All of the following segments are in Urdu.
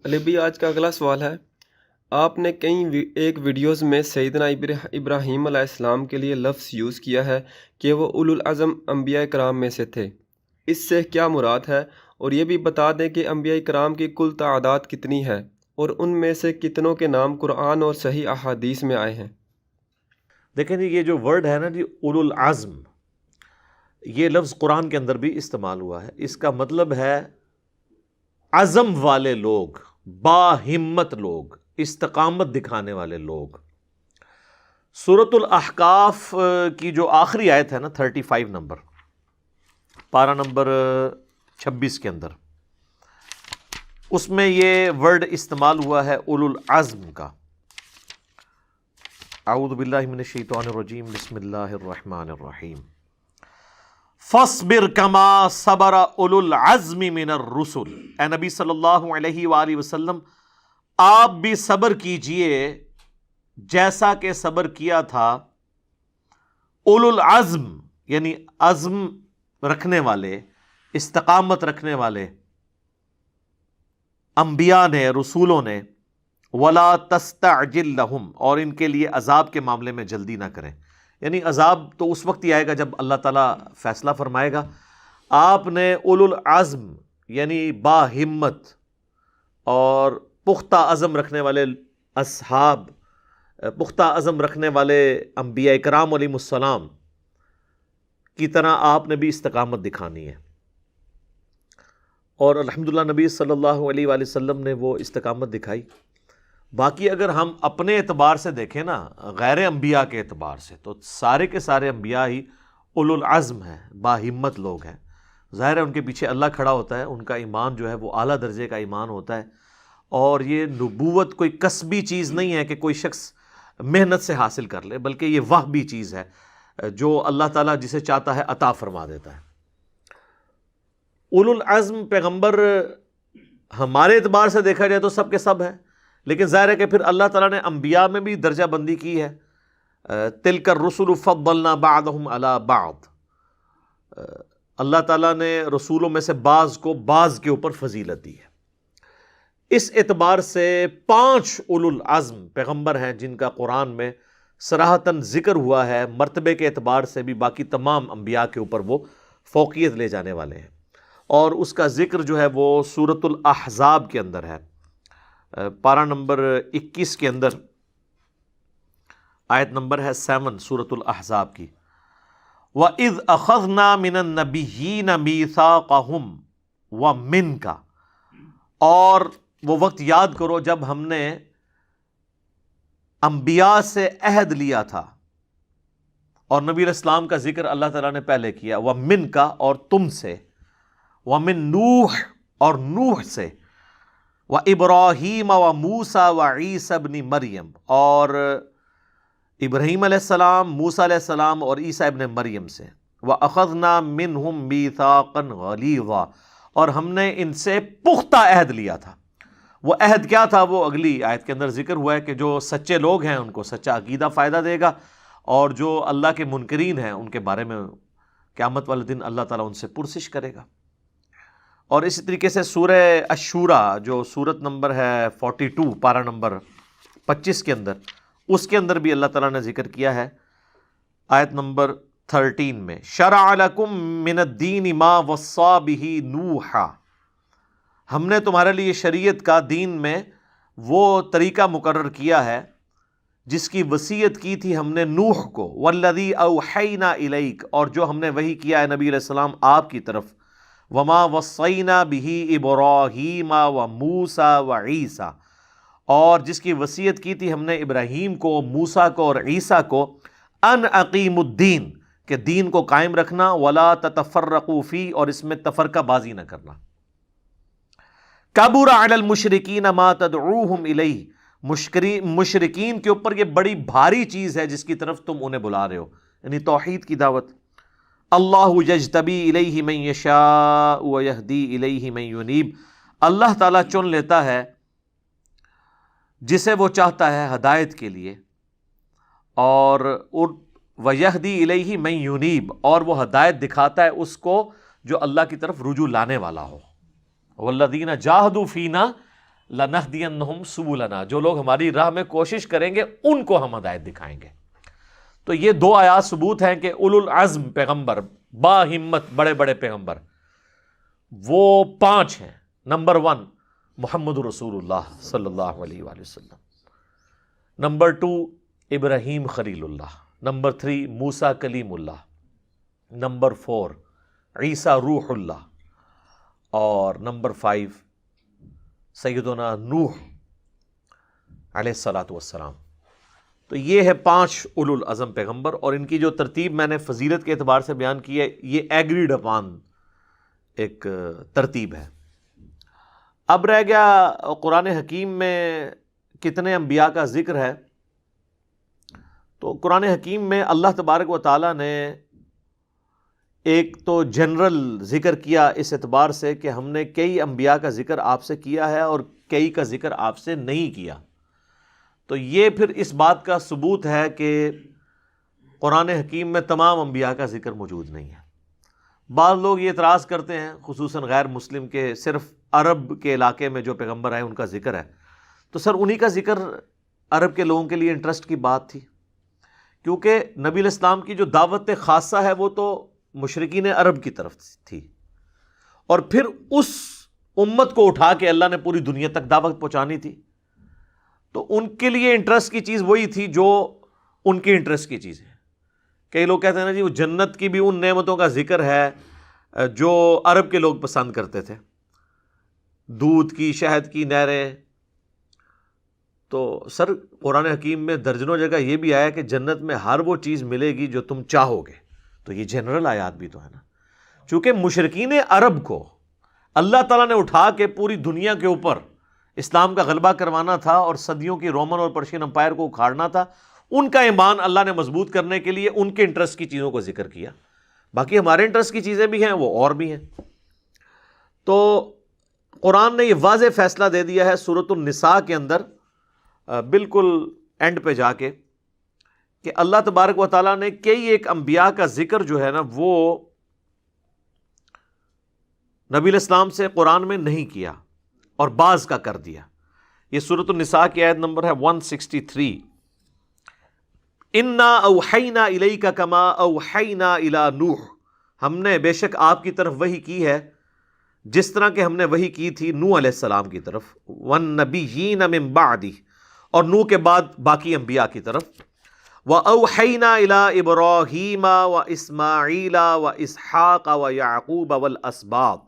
علی بھائی، آج کا اگلا سوال ہے، آپ نے ایک ویڈیوز میں سیدنا ابراہیم علیہ السلام کے لیے لفظ یوز کیا ہے کہ وہ اولو العزم انبیاء کرام میں سے تھے۔ اس سے کیا مراد ہے؟ اور یہ بھی بتا دیں کہ انبیاء کرام کی کل تعداد کتنی ہے اور ان میں سے کتنوں کے نام قرآن اور صحیح احادیث میں آئے ہیں؟ دیکھیں جی، یہ جو ورڈ ہے نا جی، اولو العزم، یہ لفظ قرآن کے اندر بھی استعمال ہوا ہے۔ اس کا مطلب ہے عزم والے لوگ، باہمت لوگ، استقامت دکھانے والے لوگ۔ سورۃ الاحقاف کی جو آخری آیت ہے نا 35 نمبر، پارہ نمبر 26 کے اندر، اس میں یہ ورڈ استعمال ہوا ہے اولو العزم کا۔ اعوذ باللہ من الشیطان الرجیم، بسم اللہ الرحمن الرحیم۔ فاصبر کما صبر اولو العزم من الرسل، اے نبی صلی اللہ علیہ وآلہ وسلم آپ بھی صبر کیجئے جیسا کہ صبر کیا تھا اولو العزم، یعنی عزم رکھنے والے، استقامت رکھنے والے انبیاء نے، رسولوں نے۔ وَلَا تَسْتَعْجِلْ لَهُمْ، اور ان کے لیے عذاب کے معاملے میں جلدی نہ کریں، یعنی عذاب تو اس وقت ہی آئے گا جب اللہ تعالیٰ فیصلہ فرمائے گا۔ آپ نے اولو العزم یعنی باہمت اور پختہ عزم رکھنے والے اصحاب، پختہ عزم رکھنے والے انبیاء کرام علیہم السلام کی طرح آپ نے بھی استقامت دکھانی ہے، اور الحمدللہ نبی صلی اللہ علیہ وآلہ وسلم نے وہ استقامت دکھائی۔ باقی اگر ہم اپنے اعتبار سے دیکھیں نا، غیر انبیاء کے اعتبار سے، تو سارے کے سارے انبیاء ہی اولو العزم ہیں، باہمت لوگ ہیں۔ ظاہر ہے ان کے پیچھے اللہ کھڑا ہوتا ہے، ان کا ایمان جو ہے وہ اعلیٰ درجے کا ایمان ہوتا ہے، اور یہ نبوت کوئی کسبی چیز نہیں ہے کہ کوئی شخص محنت سے حاصل کر لے، بلکہ یہ وہبی چیز ہے جو اللہ تعالیٰ جسے چاہتا ہے عطا فرما دیتا ہے۔ اولو العزم پیغمبر ہمارے اعتبار سے دیکھا جائے تو سب کے سب ہیں، لیکن ظاہر ہے کہ پھر اللہ تعالیٰ نے انبیاء میں بھی درجہ بندی کی ہے۔ تلک الرسل فضلنا بعضهم علی بعض، اللہ تعالیٰ نے رسولوں میں سے بعض کو بعض کے اوپر فضیلت دی ہے۔ اس اعتبار سے 5 اولو العزم پیغمبر ہیں جن کا قرآن میں صراحتاً ذکر ہوا ہے، مرتبے کے اعتبار سے بھی باقی تمام انبیاء کے اوپر وہ فوقیت لے جانے والے ہیں، اور اس کا ذکر جو ہے وہ سورۃ الاحزاب کے اندر ہے، پارہ نمبر 21 کے اندر، آیت نمبر ہے 7 سورۃ الاحزاب کی۔ وَإِذْ أَخَذْنَا مِنَ النَّبِيِّينَ مِيثَاقَهُمْ وَمِنْكَ، اور وہ وقت یاد کرو جب ہم نے انبیاء سے عہد لیا تھا، اور نبی علیہ السلام کا ذکر اللہ تعالیٰ نے پہلے کیا، وَمِنْكَ، اور تم سے، وَمِن نوح، اور نوح سے، وَإِبْرَاهِيمَ وَمُوسَى وَعِيسَى ابْنِ مریم، اور ابراہیم علیہ السلام، موسیٰ علیہ السلام اور عیسیٰ ابن مریم سے، وَأَخَذْنَا مِنْهُمْ مِيثَاقًا غَلِيظًا، اور ہم نے ان سے پختہ عہد لیا تھا۔ وہ عہد کیا تھا؟ وہ اگلی آیت کے اندر ذکر ہوا ہے کہ جو سچے لوگ ہیں ان کو سچا عقیدہ فائدہ دے گا، اور جو اللہ کے منکرین ہیں ان کے بارے میں قیامت والے دن اللہ تعالیٰ ان سے پرسش کرے گا۔ اور اسی طریقے سے سورہ الشورى جو سورت نمبر ہے 42 پارہ نمبر 25 کے اندر، اس کے اندر بھی اللہ تعالیٰ نے ذکر کیا ہے، آیت نمبر 13 میں، شرع لکم من الدین ما وصی بہ نوحا، ہم نے تمہارے لیے شریعت کا دین میں وہ طریقہ مقرر کیا ہے جس کی وصیت کی تھی ہم نے نوح کو، والذی اوحینا الیک، اور جو ہم نے وحی کیا ہے نبی علیہ السلام آپ کی طرف، وما وصینا بہ ابراہیم وموسیٰ وعیسیٰ، اور جس کی وصیت کی تھی ہم نے ابراہیم کو، موسیٰ کو اور عیسیٰ کو، ان اقیموا الدین، کہ دین کو قائم رکھنا، ولا تتفرقوا فی، اور اس میں تفرقہ بازی نہ کرنا۔ کبر علی المشرکین ما تدعوہم الیہ، مشرکین کے اوپر یہ بڑی بھاری چیز ہے جس کی طرف تم انہیں بلا رہے ہو، یعنی توحید کی دعوت۔ اللہ یجتبی الیہ من یشاء ویہدی الیہ من ینیب، اللہ تعالیٰ چن لیتا ہے جسے وہ چاہتا ہے ہدایت کے لیے، اور ویہدی الیہ من ینیب، اور وہ ہدایت دکھاتا ہے اس کو جو اللہ کی طرف رجوع لانے والا ہو۔ والذین جاہدوا فینا لَنَهْدِيَنَّهُمْ سُبُلَنَا، جو لوگ ہماری راہ میں کوشش کریں گے ان کو ہم ہدایت دکھائیں گے۔ تو یہ دو آیات ثبوت ہیں کہ اولو العزم پیغمبر، با ہمت بڑے بڑے پیغمبر، وہ 5 ہیں۔ نمبر 1 محمد رسول اللہ صلی اللہ علیہ وآلہ وسلم، نمبر 2 ابراہیم خلیل اللہ، نمبر 3 موسیٰ کلیم اللہ، نمبر 4 عیسیٰ روح اللہ، اور نمبر 5 سیدنا نوح علیہ الصلاۃ والسلام۔ تو یہ ہے 5 اولو العزم پیغمبر، اور ان کی جو ترتیب میں نے فضیلت کے اعتبار سے بیان کی ہے، یہ ایگریڈ اپان ایک ترتیب ہے۔ اب رہ گیا قرآن حکیم میں کتنے انبیاء کا ذکر ہے۔ تو قرآن حکیم میں اللہ تبارک و تعالیٰ نے ایک تو جنرل ذکر کیا اس اعتبار سے کہ ہم نے کئی انبیاء کا ذکر آپ سے کیا ہے اور کئی کا ذکر آپ سے نہیں کیا۔ تو یہ پھر اس بات کا ثبوت ہے کہ قرآن حکیم میں تمام انبیاء کا ذکر موجود نہیں ہے۔ بعض لوگ یہ اعتراض کرتے ہیں، خصوصاً غیر مسلم، کہ صرف عرب کے علاقے میں جو پیغمبر آئے ان کا ذکر ہے۔ تو سر انہی کا ذکر عرب کے لوگوں کے لیے انٹرسٹ کی بات تھی، کیونکہ نبی علیہ السلام کی جو دعوت خاصہ ہے وہ تو مشرکین عرب کی طرف تھی، اور پھر اس امت کو اٹھا کے اللہ نے پوری دنیا تک دعوت پہنچانی تھی۔ تو ان کے لیے انٹرسٹ کی چیز وہی تھی جو ان کے انٹرسٹ کی چیز ہے۔ کئی لوگ کہتے ہیں نا جی وہ جنت کی بھی ان نعمتوں کا ذکر ہے جو عرب کے لوگ پسند کرتے تھے، دودھ کی، شہد کی نہریں۔ تو سر قرآن حکیم میں درجنوں جگہ یہ بھی آیا کہ جنت میں ہر وہ چیز ملے گی جو تم چاہو گے۔ تو یہ جنرل آیات بھی تو ہے نا، چونکہ مشرکین عرب کو اللہ تعالیٰ نے اٹھا کے پوری دنیا کے اوپر اسلام کا غلبہ کروانا تھا اور صدیوں کی رومن اور پرشین امپائر کو اکھاڑنا تھا۔ ان کا ایمان اللہ نے مضبوط کرنے کے لیے ان کے انٹرسٹ کی چیزوں کو ذکر کیا، باقی ہمارے انٹرسٹ کی چیزیں بھی ہیں وہ اور بھی ہیں۔ تو قرآن نے یہ واضح فیصلہ دے دیا ہے سورۃ النساء کے اندر بالکل اینڈ پہ جا کے کہ اللہ تبارک و تعالیٰ نے کئی ایک انبیاء کا ذکر جو ہے نا وہ نبی علیہ السلام سے قرآن میں نہیں کیا اور بعض کا کر دیا۔ یہ سورۃ النساء کی آیت نمبر ہے 163، اِنَّا أَوْحَيْنَا إِلَيْكَ كَمَا أَوْحَيْنَا إِلَى نوح، ہم نے بے شک آپ کی طرف وحی کی ہے جس طرح کہ ہم نے وحی کی تھی نوح علیہ السلام کی طرف، وَالنَّبِيِّينَ مِن بَعْدِهِ، اور نوح کے بعد باقی انبیاء کی طرف، وَأَوْحَيْنَا إِلَىٰ إِبْرَاهِيمَ وَإِسْمَاعِيلَ وَإِسْحَاقَ وَيَعْقُوبَ وَالْأَسْبَاطِ،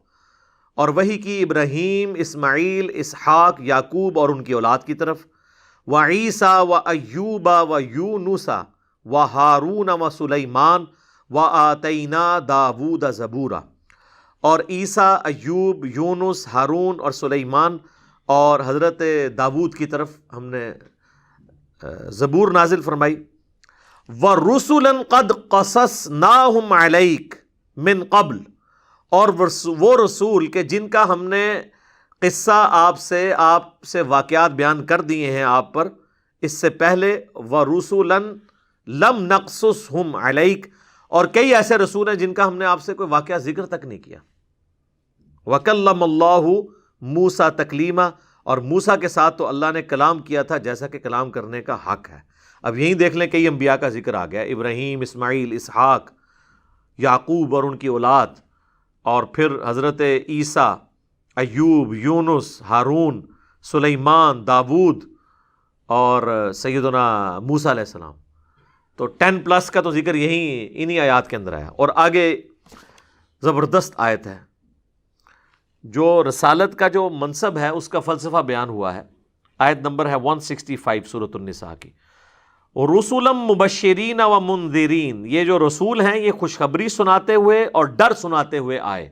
اور وحی کی ابراہیم، اسماعیل، اسحاق، یعقوب اور ان کی اولاد کی طرف، وعیسیٰ وایوب ویونس وہارون وسلیمان وآتینا داود زبورا، اور عیسیٰ، ایوب، یونس، ہارون اور سلیمان اور حضرت داود کی طرف ہم نے زبور نازل فرمائی۔ وَرُسُلًا قَدْ قَصَصْنَاهُمْ عَلَيْكَ مِن قَبْلُ، اور وہ رسول کہ جن کا ہم نے قصہ آپ سے واقعات بیان کر دیے ہیں آپ پر اس سے پہلے، وَرُسُلًا لَمْ نَقْصُصْهُمْ عَلَيْكَ، اور کئی ایسے رسول ہیں جن کا ہم نے آپ سے کوئی واقعہ ذکر تک نہیں کیا۔ وَكَلَّمَ اللَّهُ مُوسَىٰ تَكْلِيمًا، اور موسیٰ کے ساتھ تو اللہ نے کلام کیا تھا جیسا کہ کلام کرنے کا حق ہے۔ اب یہیں دیکھ لیں کئی انبیاء کا ذکر آ گیا، ابراہیم، اسماعیل، اسحاق، یعقوب اور ان کی اولاد، اور پھر حضرت عیسیٰ، ایوب، یونس، ہارون، سلیمان، داود اور سیدنا موسیٰ علیہ السلام۔ تو 10+ کا تو ذکر انہی آیات کے اندر آیا، اور آگے زبردست آیت ہے جو رسالت کا جو منصب ہے اس کا فلسفہ بیان ہوا ہے۔ آیت نمبر ہے 165 سورۃ النساء کی، رسولا مبشرین و منذرین، یہ جو رسول ہیں یہ خوشخبری سناتے ہوئے اور ڈر سناتے ہوئے آئے۔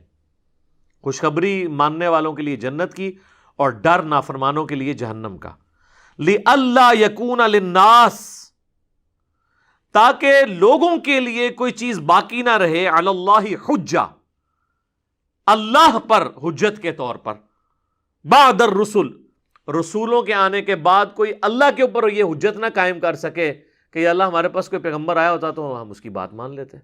خوشخبری ماننے والوں کے لیے جنت کی اور ڈر نافرمانوں کے لیے جہنم کا۔ لِأَلَّا يَكُونَ لِلنَّاسِ، تاکہ لوگوں کے لیے کوئی چیز باقی نہ رہے، علی اللہ حجہ، اللہ پر حجت کے طور پر، بعد الرسل، رسولوں کے آنے کے بعد کوئی اللہ کے اوپر یہ حجت نہ قائم کر سکے کہ یا اللہ ہمارے پاس کوئی پیغمبر آیا ہوتا تو ہم اس کی بات مان لیتے۔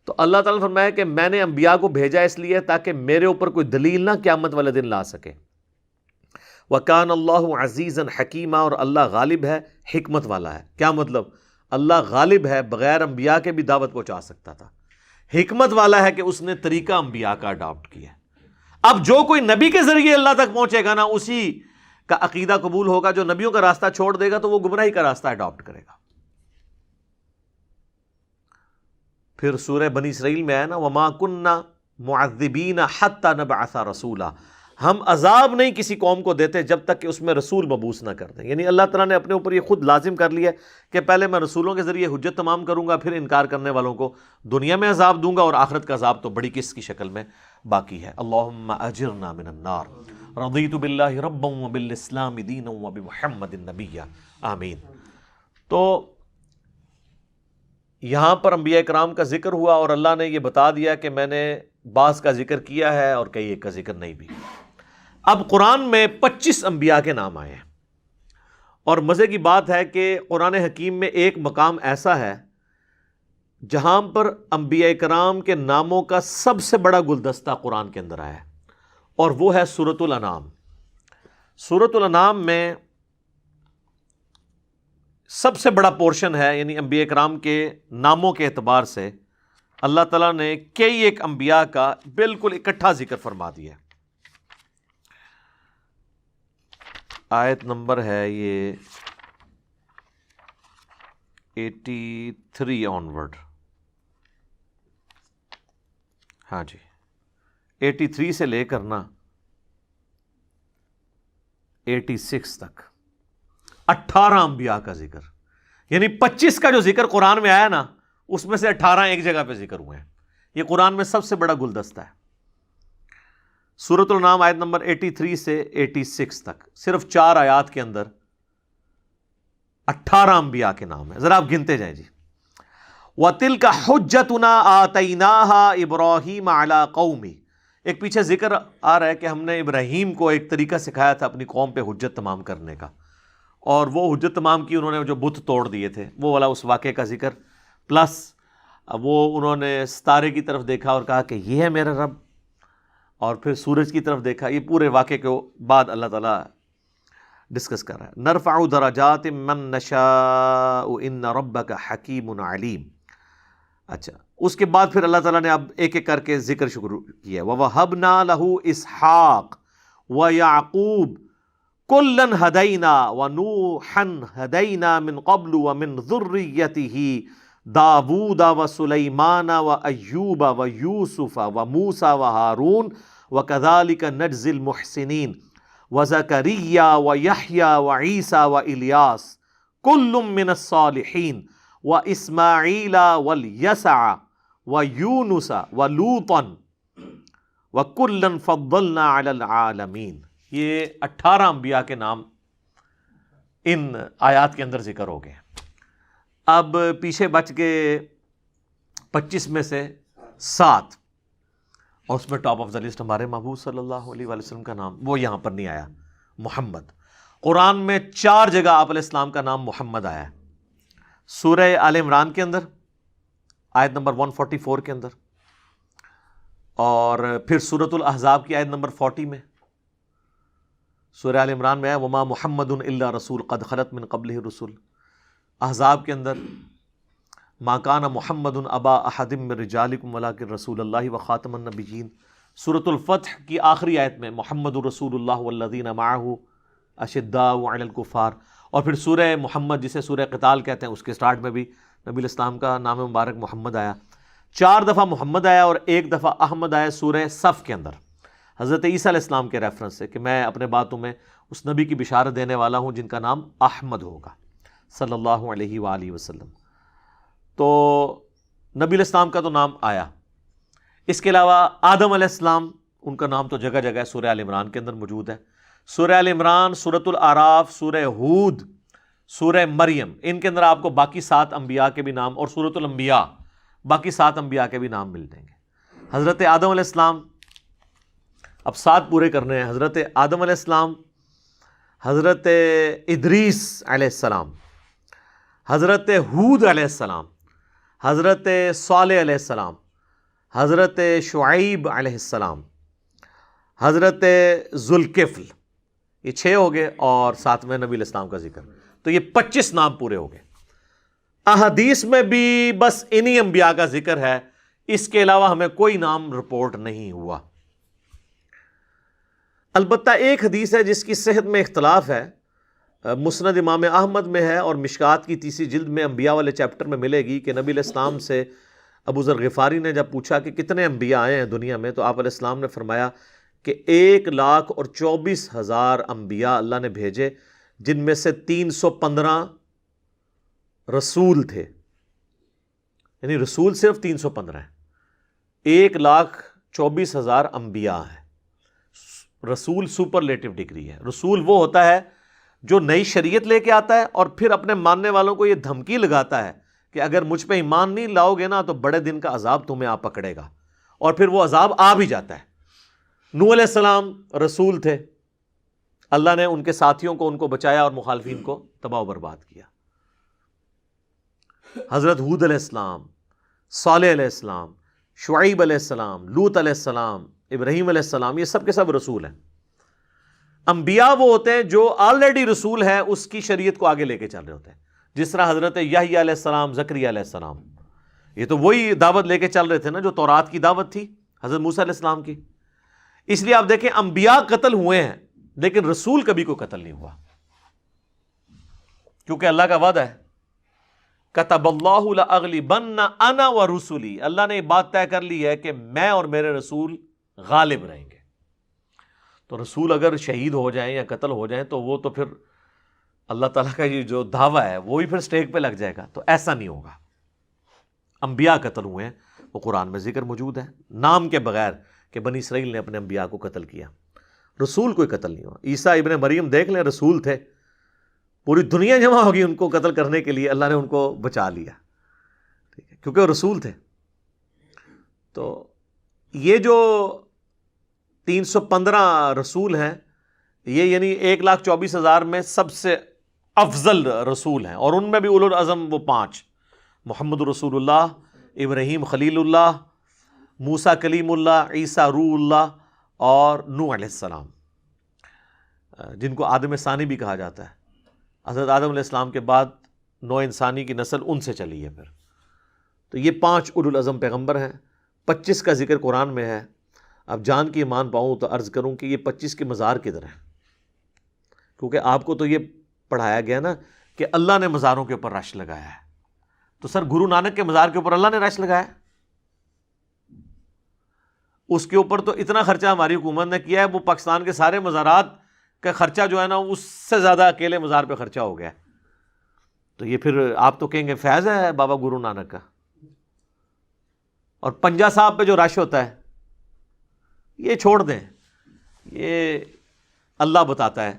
تو اللہ تعالیٰ نے فرمایا کہ میں نے انبیاء کو بھیجا اس لیے تاکہ میرے اوپر کوئی دلیل نہ قیامت والے دن لا سکے۔ وَكَانَ اللَّهُ عَزِيزًا حَكِيمًا، اور اللہ غالب ہے، حکمت والا ہے۔ کیا مطلب؟ اللہ غالب ہے، بغیر انبیاء کے بھی دعوت پہنچا سکتا تھا، حکمت والا ہے کہ اس نے طریقہ انبیاء کا اڈاپٹ کیا۔ اب جو کوئی نبی کے ذریعے اللہ تک پہنچے گا نا، اسی کا عقیدہ قبول ہوگا۔ جو نبیوں کا راستہ چھوڑ دے گا تو وہ گمراہی کا راستہ اڈاپٹ کرے گا۔ پھر سورہ بنی اسرائیل میں ہے نا، وَمَا كُنَّا مُعَذِّبِينَ حَتَّى نَبْعَثَ رَسُولًا، ہم عذاب نہیں کسی قوم کو دیتے جب تک کہ اس میں رسول مبعوث نہ کر دیں۔ یعنی اللہ تعالیٰ نے اپنے اوپر یہ خود لازم کر لیا کہ پہلے میں رسولوں کے ذریعے حجت تمام کروں گا، پھر انکار کرنے والوں کو دنیا میں عذاب دوں گا، اور آخرت کا عذاب تو بڑی قسط کی شکل میں باقی ہے۔ اللہم اجرنا من النار، رضیت باللہ ربا وبالاسلام دینا وبمحمد نبیا، آمین۔ تو یہاں پر انبیاء کرام کا ذکر ہوا، اور اللہ نے یہ بتا دیا کہ میں نے بعض کا ذکر کیا ہے اور کئی ایک کا ذکر نہیں بھی۔ اب قرآن میں 25 انبیاء کے نام آئے ہیں، اور مزے کی بات ہے کہ قرآن حکیم میں ایک مقام ایسا ہے جہاں پر انبیاء کرام کے ناموں کا سب سے بڑا گلدستہ قرآن کے اندر آیا ہے، اور وہ ہے سورۃ الانعام۔ سورۃ الانعام میں سب سے بڑا پورشن ہے، یعنی انبیاء کرام کے ناموں کے اعتبار سے اللہ تعالیٰ نے کئی ایک انبیاء کا بالکل اکٹھا ذکر فرما دیا۔ آیت نمبر ہے یہ 83 آنورڈ، ہاں جی 83 سے لے کر نا 86 تک 18 انبیاء کا ذکر، یعنی 25 کا جو ذکر قرآن میں آیا نا، اس میں سے 18 ایک جگہ پہ ذکر ہوئے ہیں۔ یہ قرآن میں سب سے بڑا گلدستہ ہے۔ سورۃ الانعام آیت نمبر 83 سے 86 تک صرف 4 آیات کے اندر 18 انبیاء کے نام ہیں۔ ذرا آپ گنتے جائیں جی۔ وَتِلْكَ حُجَّتُنَا آتَيْنَاهَا إِبْرَاهِيمَ عَلَىٰ قَوْمِهِ، ایک پیچھے ذکر آ رہا ہے کہ ہم نے ابراہیم کو ایک طریقہ سکھایا تھا اپنی قوم پہ حجت تمام کرنے کا، اور وہ حجت تمام کی انہوں نے جو بت توڑ دیے تھے، وہ والا اس واقعے کا ذکر، پلس وہ انہوں نے ستارے کی طرف دیکھا اور کہا کہ یہ ہے میرا رب، اور پھر سورج کی طرف دیکھا۔ یہ پورے واقعے کے بعد اللہ تعالیٰ ڈسکس کر رہا ہے۔ نرفع درجات من نشاء ان ربک حکیم علیم۔ اچھا، اس کے بعد پھر اللہ تعالیٰ نے اب ایک ایک کر کے ذکر شروع کیا۔ وَوَهَبْنَا لَهُ إِسْحَاقَ وَيَعْقُوبَ كُلًّا هَدَيْنَا وَنُوحًا هَدَيْنَا مِن قَبْلُ وَمِن ذُرِّيَّتِهِ داود وسلیمان وأیوب ویوسف وموسیٰ وہارون وَكَذَلِكَ نَجْزِي الْمُحْسِنِينَ وَزَكَرِيَّا وَيَحْيَا وَعِيسَىٰ وَإِلْيَاسَ كُلٌّ مِّنَ الصَّالِحِينَ وَإِسْمَاعِيلَ وَالْيَسَعَ وَيُونُسَ وَلُوطًا وَكُلًّا فَضَّلْنَا عَلَى الْعَالَمِينَ۔ یہ 18 انبیاء کے نام ان آیات کے اندر ذکر ہو گئے۔ اب پیچھے بچ کے 25 میں سے 7، اور اس میں ٹاپ آف دا لسٹ ہمارے محبوب صلی اللہ علیہ وآلہ وسلم کا نام، وہ یہاں پر نہیں آیا، محمد۔ قرآن میں 4 جگہ آپ علیہ السلام کا نام محمد آیا ہے۔ سورہ آل عمران کے اندر آیت نمبر 144 کے اندر، اور پھر سورۃ الاحزاب کی آیت نمبر 40 میں۔ سورہ آل عمران میں ہے وما محمد الا رسول قد خلت من قبلہ الرسل۔ احزاب کے اندر ما کان محمد ابا احد من رجالکم ولکن رسول اللہ وخاتم النبیین۔ سورۃ الفتح کی آخری آیت میں محمد رسول اللہ والذین معہ اشداء علی الکفار۔ اور پھر سورہ محمد جسے سورہ قتال کہتے ہیں، اس کے سٹارٹ میں بھی نبی الاسلام کا نام مبارک محمد آیا۔ 4 دفعہ محمد آیا اور 1 دفعہ احمد آیا سورہ صف کے اندر، حضرت عیسیٰ علیہ السلام کے ریفرنس سے کہ میں اپنے باتوں میں اس نبی کی بشارت دینے والا ہوں جن کا نام احمد ہوگا صلی اللہ علیہ وآلہ وسلم۔ تو نبی علیہ السلام کا تو نام آیا۔ اس کے علاوہ آدم علیہ السلام، ان کا نام تو جگہ جگہ ہے، سورہ آل عمران کے اندر موجود ہے۔ سورہ آل عمران، سورۃ الاعراف، سورہ ہود، سورہ مریم، ان کے اندر آپ کو باقی 7 انبیاء کے بھی نام، اور سورۃ الانبیاء باقی 7 انبیاء کے بھی نام مل جائیں گے۔ حضرت آدم علیہ السلام، اب 7 پورے کرنے ہیں۔ حضرت آدم علیہ السلام، حضرت ادریس علیہ السلام، حضرت ہود علیہ السلام، حضرت صالح علیہ السلام، حضرت شعیب علیہ السلام، حضرت ذوالکفل، یہ 6 ہو گئے، اور ساتھ میں نبی علیہ السلام کا ذکر، تو یہ 25 نام پورے ہو گئے۔ احادیث میں بھی بس انہی انبیاء کا ذکر ہے، اس کے علاوہ ہمیں کوئی نام رپورٹ نہیں ہوا۔ البتہ ایک حدیث ہے جس کی صحت میں اختلاف ہے، مسند امام احمد میں ہے اور مشکات کی 3 جلد میں انبیاء والے چیپٹر میں ملے گی، کہ نبی علیہ السلام سے ابو ذر غفاری نے جب پوچھا کہ کتنے انبیاء آئے ہیں دنیا میں، تو آپ علیہ السلام نے فرمایا کہ 1,24,000 انبیاء اللہ نے بھیجے، جن میں سے 315 رسول تھے، یعنی رسول صرف 315 ہیں، 1,24,000 انبیاء ہیں۔ رسول سپرلیٹو ڈگری ہے۔ رسول وہ ہوتا ہے جو نئی شریعت لے کے آتا ہے اور پھر اپنے ماننے والوں کو یہ دھمکی لگاتا ہے کہ اگر مجھ پہ ایمان نہیں لاؤ گے نا تو بڑے دن کا عذاب تمہیں آ پکڑے گا، اور پھر وہ عذاب آ بھی جاتا ہے۔ نوح علیہ السلام رسول تھے، اللہ نے ان کے ساتھیوں کو ان کو بچایا اور مخالفین کو تباہ و برباد کیا۔ حضرت ہود علیہ السلام، صالح علیہ السلام، شعیب علیہ السلام، لوط علیہ السلام، ابراہیم علیہ السلام، یہ سب کے سب رسول ہیں۔ انبیاء وہ ہوتے ہیں جو آلریڈی رسول ہے، اس کی شریعت کو آگے لے کے چل رہے ہوتے ہیں، جس طرح حضرت یحییٰ علیہ السلام، زکریا علیہ السلام، یہ تو وہی دعوت لے کے چل رہے تھے نا جو تورات کی دعوت تھی حضرت موسیٰ علیہ السلام کی۔ اس لیے آپ دیکھیں انبیاء قتل ہوئے ہیں لیکن رسول کبھی کوئی قتل نہیں ہوا، کیونکہ اللہ کا وعدہ ہے کتب اللہ لأغلبن انا ورسلی، اللہ نے یہ بات طے کر لی ہے کہ میں اور میرے رسول غالب رہیں گے۔ تو رسول اگر شہید ہو جائیں یا قتل ہو جائیں تو وہ تو پھر اللہ تعالیٰ کا یہ جو دعویٰ ہے وہی پھر سٹیک پہ لگ جائے گا، تو ایسا نہیں ہوگا۔ انبیاء قتل ہوئے ہیں، وہ قرآن میں ذکر موجود ہے نام کے بغیر کہ بنی اسرائیل نے اپنے انبیاء کو قتل کیا۔ رسول کوئی قتل نہیں ہوا۔ عیسیٰ ابن مریم دیکھ لیں، رسول تھے، پوری دنیا جمع ہوگی ان کو قتل کرنے کے لیے، اللہ نے ان کو بچا لیا، ٹھیک ہے، کیونکہ وہ رسول تھے۔ تو یہ جو 315 رسول ہیں، یہ یعنی 1,24,000 میں سب سے افضل رسول ہیں، اور ان میں بھی اولو العزم وہ 5، محمد رسول اللہ، ابراہیم خلیل اللہ، موسیٰ کلیم اللہ، عیسیٰ روح اللہ، اور نوح علیہ السلام، جن کو آدم ثانی بھی کہا جاتا ہے۔ حضرت آدم علیہ السلام کے بعد نوع انسانی کی نسل ان سے چلی ہے پھر۔ تو یہ 5 اولو العزم پیغمبر ہیں، 25 کا ذکر قرآن میں ہے۔ اب جان کی ایمان پاؤں تو عرض کروں کہ یہ 25 کے مزار کدھر ہیں، کیونکہ آپ کو تو یہ پڑھایا گیا نا کہ اللہ نے مزاروں کے اوپر رش لگایا ہے، تو سر گرو نانک کے مزار کے اوپر اللہ نے رش لگایا، اس کے اوپر تو اتنا خرچہ ہماری حکومت نے کیا ہے، وہ پاکستان کے سارے مزارات کا خرچہ جو ہے نا اس سے زیادہ اکیلے مزار پہ خرچہ ہو گیا ہے۔ تو یہ پھر آپ تو کہیں گے فیض ہے بابا گرو نانک کا۔ اور پنجا صاحب پہ جو رش ہوتا ہے یہ چھوڑ دیں، یہ اللہ بتاتا ہے،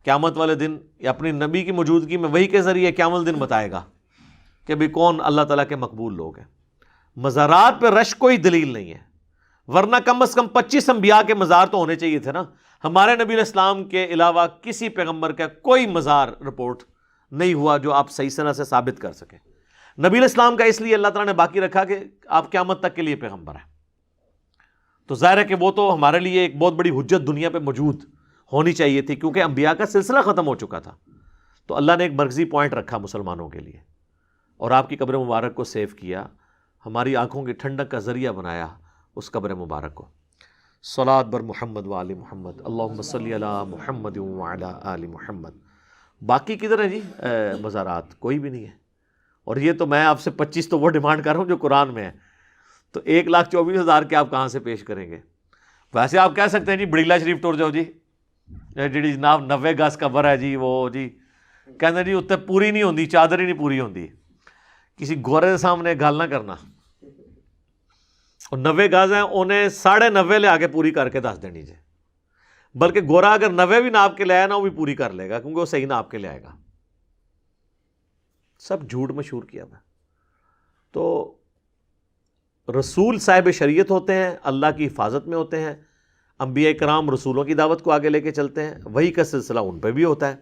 قیامت والے دن یا اپنی نبی کی موجودگی میں وحی کے ذریعے قیامت دن بتائے گا کہ بھی کون اللہ تعالیٰ کے مقبول لوگ ہیں۔ مزارات پہ رش کوئی دلیل نہیں ہے، ورنہ کم از کم 25 انبیاء کے مزار تو ہونے چاہیے تھے نا۔ ہمارے نبی علیہ السلام کے علاوہ کسی پیغمبر کا کوئی مزار رپورٹ نہیں ہوا جو آپ صحیح طرح سے ثابت کر سکیں۔ نبی علیہ السلام کا اس لیے اللہ تعالیٰ نے باقی رکھا کہ آپ قیامت تک کے لیے پیغمبر ہیں، تو ظاہر ہے کہ وہ تو ہمارے لیے ایک بہت بڑی حجت دنیا پہ موجود ہونی چاہیے تھی، کیونکہ انبیاء کا سلسلہ ختم ہو چکا تھا۔ تو اللہ نے ایک مرکزی پوائنٹ رکھا مسلمانوں کے لیے، اور آپ کی قبر مبارک کو سیو کیا، ہماری آنکھوں کی ٹھنڈک کا ذریعہ بنایا اس قبر مبارک کو۔ صلاۃ بر محمد و آل محمد، اللہم صلی علی محمد و علی آل محمد۔ باقی کدھر ہے جی مزارات؟ کوئی بھی نہیں ہے۔ اور یہ تو میں آپ سے 25 تو وہ ڈیمانڈ کر رہا ہوں جو قرآن میں ہے، تو 1,24,000 کے آپ کہاں سے پیش کریں گے؟ ویسے آپ کہہ سکتے ہیں جی بڑیلا شریف ٹور جاؤ جی، جی جناب 90 گز قبر ہے جی، وہ جی کہتے جی اتنے پوری نہیں ہوندی، چادر ہی نہیں پوری ہوندی۔ کسی گورے کے سامنے گل نہ کرنا، اور 90 گز ہیں انہیں 90.5 لے آگے پوری کر کے دس دینی جی، بلکہ گورا اگر 90 بھی ناپ کے لے آیا نا وہ بھی پوری کر لے گا، کیونکہ وہ صحیح ناپ کے لے آئے گا۔ سب جھوٹ مشہور کیا میں۔ تو رسول صاحب شریعت ہوتے ہیں، اللہ کی حفاظت میں ہوتے ہیں، انبیاء کرام رسولوں کی دعوت کو آگے لے کے چلتے ہیں، وہی کا سلسلہ ان پہ بھی ہوتا ہے،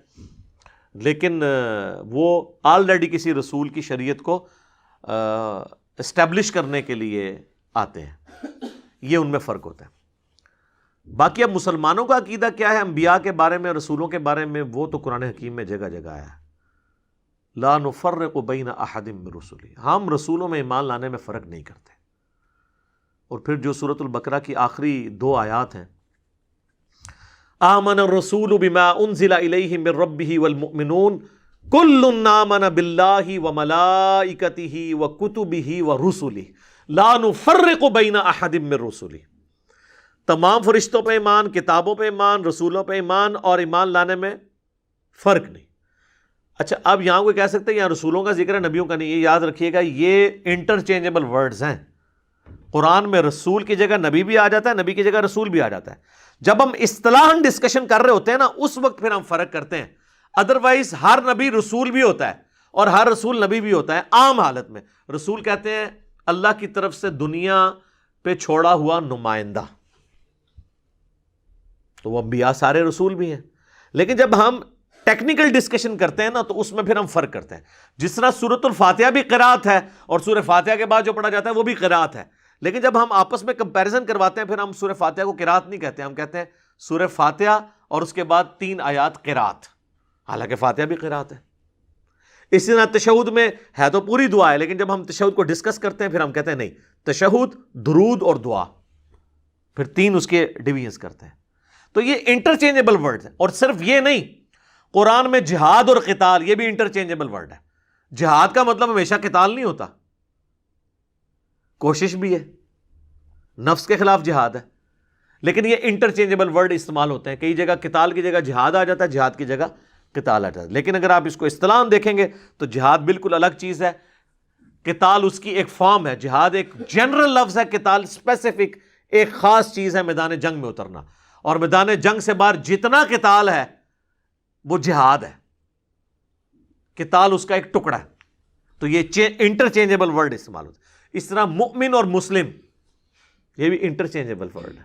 لیکن وہ آلریڈی کسی رسول کی شریعت کو اسٹیبلش کرنے کے لیے آتے ہیں، یہ ان میں فرق ہوتا ہے۔ باقی اب مسلمانوں کا عقیدہ کیا ہے انبیاء کے بارے میں، رسولوں کے بارے میں، وہ تو قرآن حکیم میں جگہ جگہ آیا ہے. لا نفرق بین احد من رسلی، ہم رسولوں میں ایمان لانے میں فرق نہیں کرتے. اور پھر جو سورۃ البقرہ کی آخری 2 آیات ہیں، آمن الرسول بما انزل الیہ من ربہ والمؤمنون کل آمن باللہ وملائکتہ وکتبہ ورسلہ لا نفرق بین احد من رسلہ. تمام فرشتوں پہ ایمان، کتابوں پہ ایمان، رسولوں پہ ایمان، اور ایمان لانے میں فرق نہیں. اچھا، اب یہاں کوئی کہہ سکتے ہیں یہاں رسولوں کا ذکر ہے، نبیوں کا نہیں. یہ یاد رکھیے گا، یہ انٹرچینجبل ورڈز ہیں. قرآن میں رسول کی جگہ نبی بھی آ جاتا ہے، نبی کی جگہ رسول بھی آ جاتا ہے. جب ہم اصطلاحاً ڈسکشن کر رہے ہوتے ہیں نا، اس وقت پھر ہم فرق کرتے ہیں. ادروائز ہر نبی رسول بھی ہوتا ہے اور ہر رسول نبی بھی ہوتا ہے. عام حالت میں رسول کہتے ہیں اللہ کی طرف سے دنیا پہ چھوڑا ہوا نمائندہ، تو وہ انبیاء سارے رسول بھی ہیں. لیکن جب ہم ٹیکنیکل ڈسکشن کرتے ہیں نا، تو اس میں پھر ہم فرق کرتے ہیں. جس طرح سورۃ الفاتحہ بھی قرات ہے، اور سورہ فاتحہ کے بعد جو پڑھا جاتا ہے وہ بھی قرات ہے. لیکن جب ہم آپس میں کمپیریزن کرواتے ہیں، پھر ہم سورہ فاتحہ کو قرات نہیں کہتے، ہم کہتے ہیں سورہ فاتحہ اور اس کے بعد 3 آیات قرات، حالانکہ فاتحہ بھی قرات ہے. اسی طرح تشہد میں ہے تو پوری دعا ہے، لیکن جب ہم تشہد کو ڈسکس کرتے ہیں پھر ہم کہتے ہیں نہیں، تشہد، درود اور دعا، پھر 3 اس کے ڈویژنز کرتے ہیں. تو یہ انٹرچینجبل ورڈ ہے. اور صرف یہ نہیں، قرآن میں جہاد اور قتال یہ بھی انٹرچینجبل ورڈ ہے. جہاد کا مطلب ہمیشہ قتال نہیں ہوتا، کوشش بھی ہے، نفس کے خلاف جہاد ہے. لیکن یہ انٹرچینجبل ورڈ استعمال ہوتے ہیں. کئی جگہ قتال کی جگہ جہاد آ جاتا ہے، جہاد کی جگہ قتال آ جاتا ہے. لیکن اگر آپ اس کو اصطلاحاً دیکھیں گے تو جہاد بالکل الگ چیز ہے، قتال اس کی ایک فارم ہے. جہاد ایک جنرل لفظ ہے، قتال اسپیسیفک ایک خاص چیز ہے، میدان جنگ میں اترنا. اور میدان جنگ سے باہر جتنا قتال ہے وہ جہاد ہے، قتال اس کا ایک ٹکڑا ہے. تو یہ انٹرچینجبل ورڈ استعمال ہوتا ہے. اس طرح مؤمن اور مسلم یہ بھی انٹرچینجبل ورڈ ہے.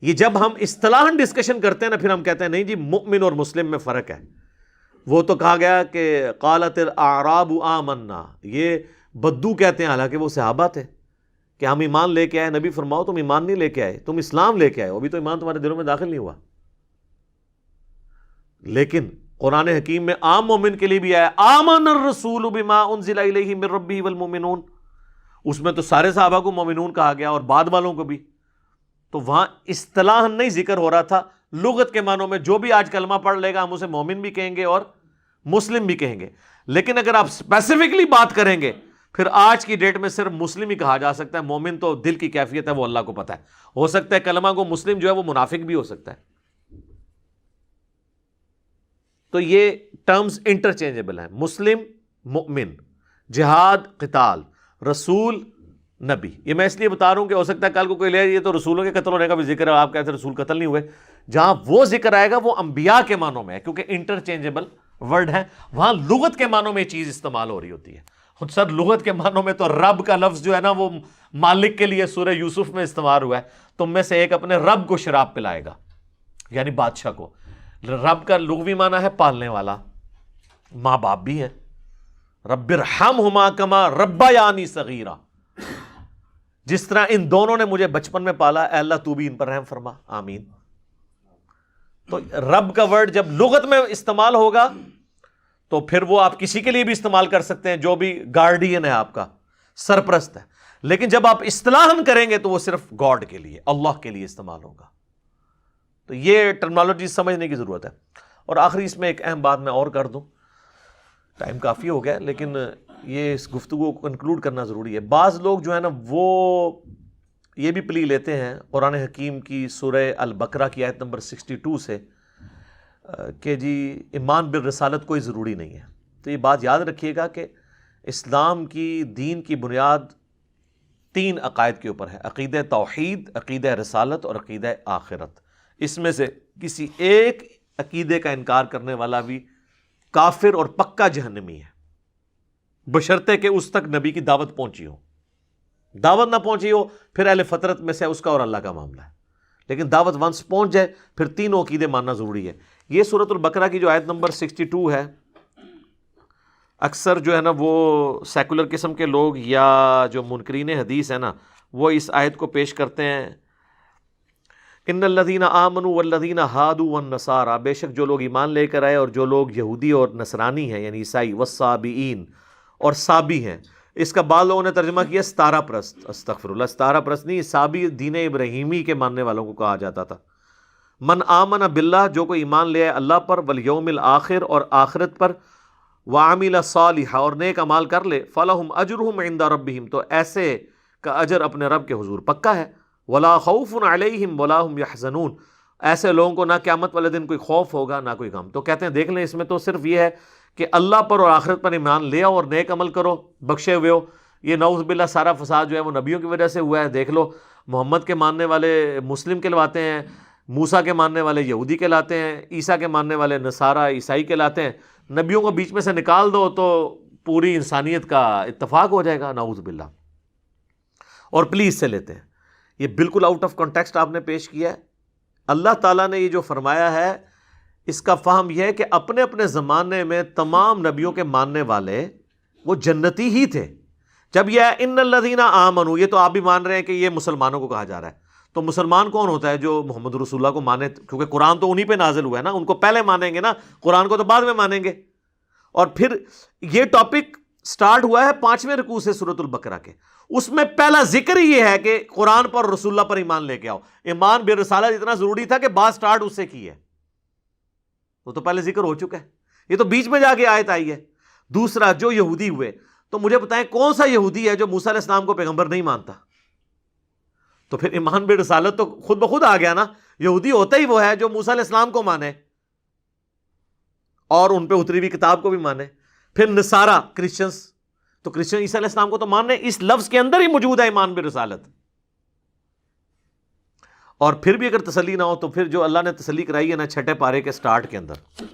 یہ جب ہم اصطلاحاً ڈسکشن کرتے ہیں نا، پھر ہم کہتے ہیں نہیں جی مؤمن اور مسلم میں فرق ہے. وہ تو کہا گیا کہ قالت الاعراب آمنا، یہ بدو کہتے ہیں، حالانکہ وہ صحابہ تھے، کہ ہم ایمان لے کے آئے. نبی فرماؤ تم ایمان نہیں لے کے آئے، تم اسلام لے کے آئے، ابھی تو ایمان تمہارے دلوں میں داخل نہیں ہوا. لیکن قرآن حکیم میں عام مومن کے لیے بھی آیا آمن الرسول بما انزل الیہ من ربہ والمؤمنون. اس میں تو سارے صحابہ کو مومنون کہا گیا اور بعد والوں کو بھی. تو وہاں اصطلاح نہیں ذکر ہو رہا تھا، لغت کے معنوں میں جو بھی آج کلمہ پڑھ لے گا ہم اسے مومن بھی کہیں گے اور مسلم بھی کہیں گے. لیکن اگر آپ اسپیسیفکلی بات کریں گے، پھر آج کی ڈیٹ میں صرف مسلم ہی کہا جا سکتا ہے. مومن تو دل کی کیفیت ہے، وہ اللہ کو پتہ ہے. ہو سکتا ہے کلمہ کو مسلم جو ہے وہ منافق بھی ہو سکتا ہے. تو یہ ٹرمز انٹرچینجبل ہیں. مسلم، مؤمن، جہاد، قتال، رسول، نبی. یہ میں اس لیے بتا رہا ہوں کہ ہو سکتا ہے کل کو کوئی لے، یہ تو رسولوں کے قتل ہونے کا بھی ذکر ہے، آپ کہتے ہیں رسول قتل نہیں ہوئے. جہاں وہ ذکر آئے گا وہ انبیاء کے معنوں میں ہے، کیونکہ انٹرچینجبل ورڈ ہے. وہاں لغت کے معنوں میں چیز استعمال ہو رہی ہوتی ہے. سر لغت کے معنوں میں تو رب کا لفظ جو ہے نا وہ مالک کے لیے سورہ یوسف میں استعمال ہوا ہے. تم میں سے ایک اپنے رب کو شراب پلائے گا، یعنی بادشاہ کو. رب کا لغوی معنی ہے پالنے والا، ماں باپ بھی ہے. رب ارحمہما کما ربیانی صغیرا، جس طرح ان دونوں نے مجھے بچپن میں پالا، اے اللہ تو بھی ان پر رحم فرما، آمین. تو رب کا ورڈ جب لغت میں استعمال ہوگا تو پھر وہ آپ کسی کے لیے بھی استعمال کر سکتے ہیں جو بھی گارڈین ہے، آپ کا سرپرست ہے. لیکن جب آپ اصطلاحاً کریں گے تو وہ صرف گاڈ کے لیے، اللہ کے لیے استعمال ہوگا. تو یہ ٹرمنالوجی سمجھنے کی ضرورت ہے. اور آخری اس میں ایک اہم بات میں اور کر دوں، ٹائم کافی ہو گیا لیکن یہ اس گفتگو کو کنکلوڈ کرنا ضروری ہے. بعض لوگ جو ہے نا وہ یہ بھی پلی لیتے ہیں قرآن حکیم کی سورہ البقرہ کی آیت نمبر 62 سے کہ جی ایمان بالرسالت کوئی ضروری نہیں ہے. تو یہ بات یاد رکھیے گا کہ اسلام کی دین کی بنیاد 3 عقائد کے اوپر ہے، عقیدہ توحید، عقیدہ رسالت اور عقیدہ آخرت. اس میں سے کسی ایک عقیدے کا انکار کرنے والا بھی کافر اور پکا جہنمی ہے، بشرطے کہ اس تک نبی کی دعوت پہنچی ہو. دعوت نہ پہنچی ہو پھر اہل فطرت میں سے اس کا اور اللہ کا معاملہ ہے. لیکن دعوت ونس پہنچ جائے پھر تینوں عقیدے ماننا ضروری ہے. یہ سورۃ البقرہ کی جو آیت نمبر 62 ہے، اکثر جو ہے نا وہ سیکولر قسم کے لوگ یا جو منکرین حدیث ہے نا، وہ اس آیت کو پیش کرتے ہیں ان الذین آمنوا والذین ہادوا والنصارى، بے شک جو لوگ ایمان لے کر آئے اور جو لوگ یہودی اور نصرانی ہیں یعنی عیسائی، والصابئین اور صابی ہیں. اس کا بعض لوگوں نے ترجمہ کیا ستارہ پرست. استغفر اللہ، ستارہ پرست نہیں، صابی دین ابراہیمی کے ماننے والوں کو کہا جاتا تھا. من آمن باللہ، جو کوئی ایمان لے آئے اللہ پر، والیوم الآخر اور آخرت پر، وعمل صالحا اور نیک عمال کر لے، فلہم اجرہم عند ربہم، تو ایسے کا اجر اپنے رب کے حضور پکا ہے. ولا خوف علیہم ولا ہم یحزنون، ایسے لوگوں کو نہ قیامت والے دن کوئی خوف ہوگا نہ کوئی غم. تو کہتے ہیں دیکھ لیں اس میں تو صرف یہ ہے کہ اللہ پر اور آخرت پر ایمان لے آؤ اور نیک عمل کرو، بخشے ہوئے ہو. یہ نعوذ باللہ سارا فساد جو ہے وہ نبیوں کی وجہ سے ہوا ہے. دیکھ لو محمد کے ماننے والے مسلم کہلواتے ہیں، موسیٰ کے ماننے والے یہودی کہلاتے ہیں، عیسیٰ کے ماننے والے نصارہ عیسائی کہلاتے ہیں. نبیوں کو بیچ میں سے نکال دو تو پوری انسانیت کا اتفاق ہو جائے گا، نعوذ باللہ. اور پلیز سے لیتے ہیں، یہ بالکل آؤٹ آف کانٹیکسٹ آپ نے پیش کیا ہے. اللہ تعالیٰ نے یہ جو فرمایا ہے اس کا فہم یہ ہے کہ اپنے اپنے زمانے میں تمام نبیوں کے ماننے والے وہ جنتی ہی تھے. جب یہ ہے ان الذین آمنوا، یہ تو آپ بھی مان رہے ہیں کہ یہ مسلمانوں کو کہا جا رہا ہے. تو مسلمان کون ہوتا ہے؟ جو محمد رسول اللہ کو مانے، کیونکہ قرآن تو انہی پہ نازل ہوا ہے نا، ان کو پہلے مانیں گے نا، قرآن کو تو بعد میں مانیں گے. اور پھر یہ ٹاپک سٹارٹ ہوا ہے 5ویں رکوع سے سورۃ البقرہ کے. اس میں پہلا ذکر ہی یہ ہے کہ قرآن پر اور رسول اللہ پر ایمان لے کے آؤ. ایمان بالرسالت اتنا ضروری تھا کہ بات سٹارٹ اس سے کی ہے، وہ تو پہلے ذکر ہو چکا ہے، یہ تو بیچ میں جا کے آیت آئی ہے. دوسرا، جو یہودی ہوئے، تو مجھے بتائیں کون سا یہودی ہے جو موسیٰ علیہ السلام کو پیغمبر نہیں مانتا؟ تو پھر ایمان بالرسالت تو خود بخود آ گیا نا. یہودی ہوتا ہی وہ ہے جو موسیٰ علیہ السلام کو مانے اور ان پہ اتری ہوئی کتاب کو بھی مانے. پھر نصارہ کرسچنس، تو کرسچن عیسیٰ علیہ السلام کو تو ماننے، اس لفظ کے اندر ہی موجود ہے ایمان بالرسالت. اور پھر بھی اگر تسلی نہ ہو تو پھر جو اللہ نے تسلی کرائی ہے نا 6 پارے کے سٹارٹ کے اندر،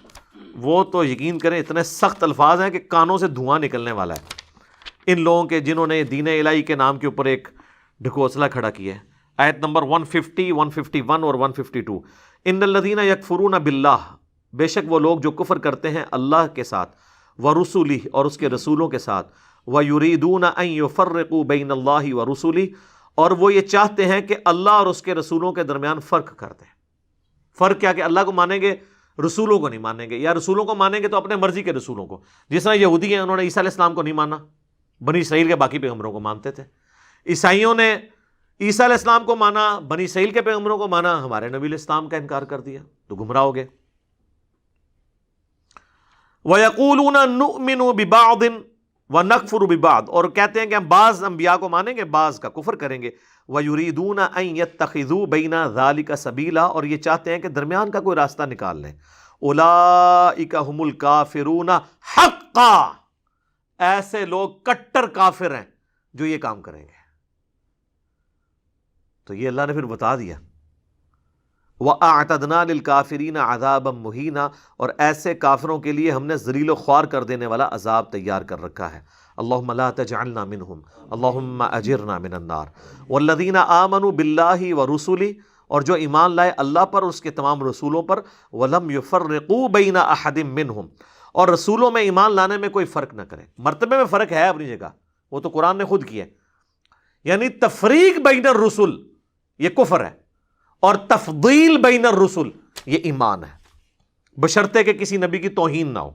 وہ تو یقین کریں اتنے سخت الفاظ ہیں کہ کانوں سے دھواں نکلنے والا ہے ان لوگوں کے جنہوں نے دین الہی کے نام کے اوپر ایک ڈھکوسلا کھڑا کیا ہے. آیت نمبر 150، 151 اور 152. ان الذین یکفرون باللہ، بے شک وہ لوگ جو کفر کرتے ہیں اللہ کے ساتھ، ورسلہ اور اس کے رسولوں کے ساتھ، ویریدون ان یفرقوا بین اللہ ورسلہ اور وہ یہ چاہتے ہیں کہ اللہ اور اس کے رسولوں کے درمیان فرق کر دیں. فرق کیا کہ اللہ کو مانیں گے رسولوں کو نہیں مانیں گے، یا رسولوں کو مانیں گے تو اپنے مرضی کے رسولوں کو. جس طرح یہودی ہیں انہوں نے عیسیٰ علیہ السلام کو نہیں مانا، بنی اسرائیل کے باقی پیغمبروں کو مانتے تھے. عیسائیوں نے عیسیٰ علیہ السلام کو مانا، بنی اسرائیل کے پیغمبروں کو مانا، ہمارے نبی علیہ السلام کا انکار کر دیا، تو گمراہ ہو گئے. وَيَقُولُونَ نُؤْمِنُ بِبَعْضٍ وَنَكْفُرُ بِبَعْضٍ اور کہتے ہیں کہ ہم بعض انبیاء کو مانیں گے، بعض کا کفر کریں گے. وَيُرِيدُونَ أَن يَتَّخِذُوا بَيْنَ ذَلِكَ سَبِيلًا اور یہ چاہتے ہیں کہ درمیان کا کوئی راستہ نکال لیں. أُولَئِكَ هُمُ الْكَافِرُونَ حَقًّا، ایسے لوگ کٹر کافر ہیں جو یہ کام کریں گے. تو یہ اللہ نے پھر بتا دیا، وَأَعْتَدْنَا لِلْكَافِرِينَ عَذَابًا مُهِينًا اور ایسے کافروں کے لیے ہم نے ذلیل و خوار کر دینے والا عذاب تیار کر رکھا ہے. اللہم لا تجعلنا منہم، اللہم اجرنا من النار. والذین آمنوا باللہ ورسلہ اور جو ایمان لائے اللہ پر اور اس کے تمام رسولوں پر، ولم یفرقوا بین احد منہم اور رسولوں میں ایمان لانے میں کوئی فرق نہ کرے. مرتبے میں فرق ہے اپنی جگہ، وہ تو قرآن نے خود کیا ہے. یعنی تفریق بین الرسل یہ کفر ہے، اور تفضیل بین الرسل یہ ایمان ہے، بشرطے کہ کسی نبی کی توہین نہ ہو.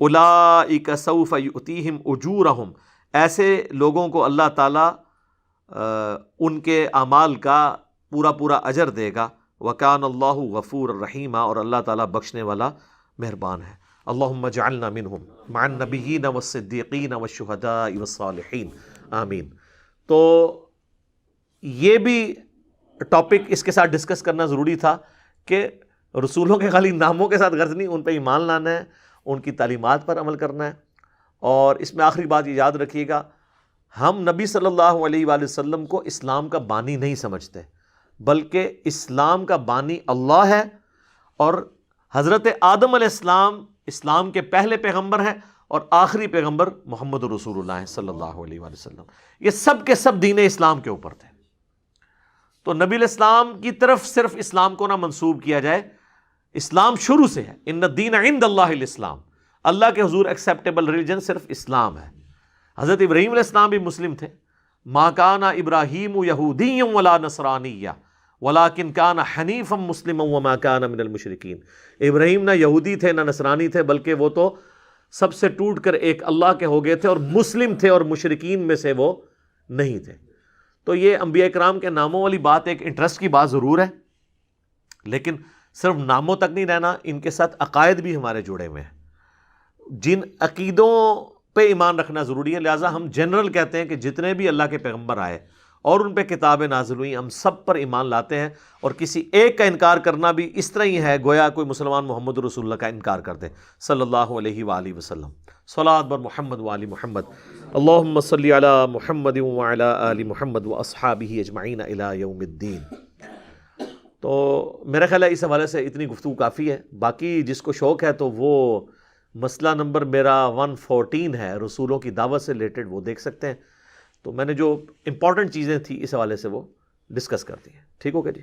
اولئک سوف یؤتیہم اجورہم، ایسے لوگوں کو اللہ تعالیٰ ان کے اعمال کا پورا پورا اجر دے گا. وکان اللہ غفور الرحیم اور اللہ تعالیٰ بخشنے والا مہربان ہے. اللہم اجعلنا منہم مع النبیین والصدیقین والشہداء والصالحین آمین. تو یہ بھی ٹاپک اس کے ساتھ ڈسکس کرنا ضروری تھا کہ رسولوں کے خالی ناموں کے ساتھ غرض نہیں، ان پہ ایمان لانا ہے، ان کی تعلیمات پر عمل کرنا ہے. اور اس میں آخری بات یہ یاد رکھیے گا، ہم نبی صلی اللہ علیہ وآلہ وسلم کو اسلام کا بانی نہیں سمجھتے، بلکہ اسلام کا بانی اللہ ہے، اور حضرت آدم علیہ السلام اسلام کے پہلے پیغمبر ہیں، اور آخری پیغمبر محمد رسول اللہ صلی اللہ علیہ وآلہ وسلم. یہ سب کے سب دین اسلام کے اوپر تھے. تو نبی علیہ السلام کی طرف صرف اسلام کو نہ منسوب کیا جائے، اسلام شروع سے ہے. ان الدین عند اللہ الاسلام، اللہ کے حضور ایکسیپٹیبل ریلیجن صرف اسلام ہے. حضرت ابراہیم علیہ السلام بھی مسلم تھے. ما کان ابراہیم یہودی ولا نصرانی وَلَٰكِنْ كَانَ حَنِيفًا مُسْلِمًا وَمَا كَانَ مِنَ الْمُشْرِكِينَ۔ ابراہیم نہ یہودی تھے نہ نصرانی تھے، بلکہ وہ تو سب سے ٹوٹ کر ایک اللہ کے ہو گئے تھے اور مسلم تھے، اور مشرکین میں سے وہ نہیں تھے۔ تو یہ انبیاء کرام کے ناموں والی بات ایک انٹرسٹ کی بات ضرور ہے، لیکن صرف ناموں تک نہیں رہنا، ان کے ساتھ عقائد بھی ہمارے جڑے ہوئے ہیں، جن عقیدوں پہ ایمان رکھنا ضروری ہے۔ لہٰذا ہم جنرل کہتے ہیں کہ جتنے بھی اللہ کے پیغمبر آئے اور ان پہ کتابیں نازل ہوئیں، ہم سب پر ایمان لاتے ہیں، اور کسی ایک کا انکار کرنا بھی اس طرح ہی ہے گویا کوئی مسلمان محمد رسول اللہ کا انکار کر دے صلی اللہ علیہ وآلہ وسلم۔ صلاۃ بر محمد وآل محمد، اللہم صلی علی محمد وعلی آل محمد واصحابہ اجمعین الی یوم الدین۔ تو میرا خیال ہے اس حوالے سے اتنی گفتگو کافی ہے، باقی جس کو شوق ہے تو وہ مسئلہ نمبر میرا 114 ہے، رسولوں کی دعوت سے ریلیٹڈ، وہ دیکھ سکتے ہیں۔ تو میں نے جو امپورٹنٹ چیزیں تھیں اس حوالے سے وہ ڈسکس کر دی ہیں۔ ٹھیک ہو گیا جی؟